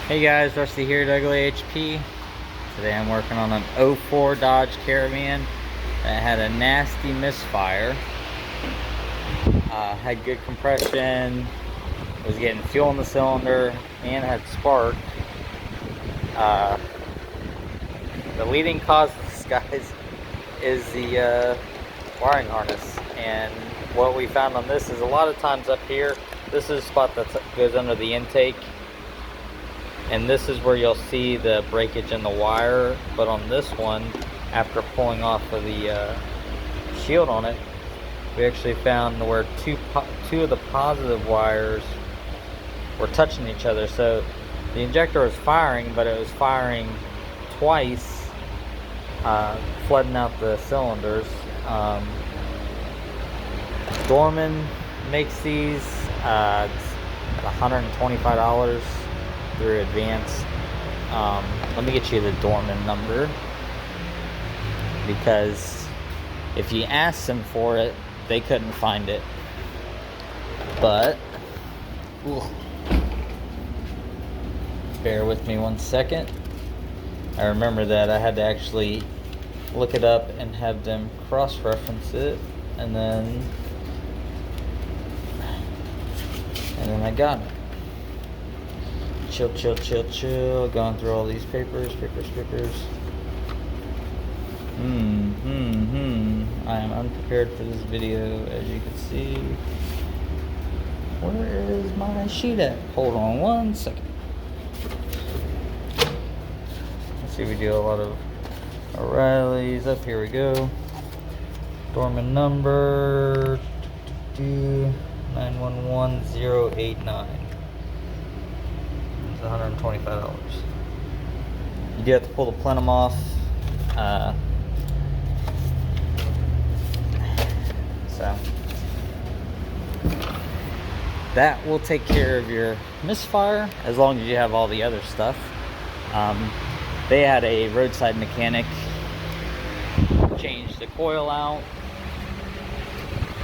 Hey guys, Rusty here at Ugly HP. Today I'm working on an '04 Dodge Caravan that had a nasty misfire. Had good compression, was getting fuel in the cylinder, and had spark. Uh, the leading cause of this, guys, is the wiring harness. And what we found on this is a lot of times up here, this is a spot that goes under the intake. And this is where you'll see the breakage in the wire, but on this one, after pulling off of the shield on it, we actually found where two of the positive wires were touching each other. So the injector was firing, but it was firing twice, flooding out the cylinders. Dorman makes these. It's $125 through Advance. Let me get you the Dorman number, because if you ask them for it, they couldn't find it. But bear with me one second. I remember that I had to actually look it up and have them cross-reference it, and then I got it. Chill. Going through all these papers. I am unprepared for this video, as you can see. Where is my sheet at? Hold on one second. Let's see, we do a lot of O'Reilly's. Up here we go. Dorman number 911089. $125. You do have to pull the plenum off. So that will take care of your misfire, as long as you have all the other stuff. They had a roadside mechanic change the coil out,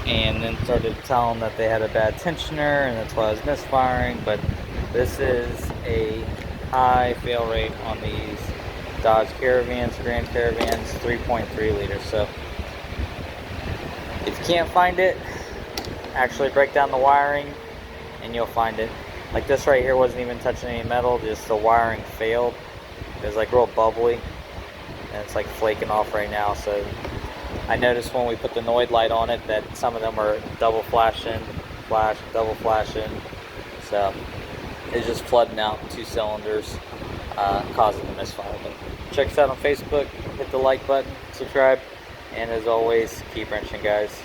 and then started telling that they had a bad tensioner, and that's why I was misfiring. But this is a high fail rate on these Dodge Caravans, Grand Caravans, 3.3 liters. So if you can't find it, actually break down the wiring and you'll find it. Like this right here wasn't even touching any metal, just the wiring failed. It was like real bubbly, and it's like flaking off right now. So I noticed when we put the Noid light on it that some of them are double flashing, double flashing. So it's just flooding out 2 cylinders, causing the misfire. But check us out on Facebook, hit the like button, subscribe, and as always, keep wrenching, guys.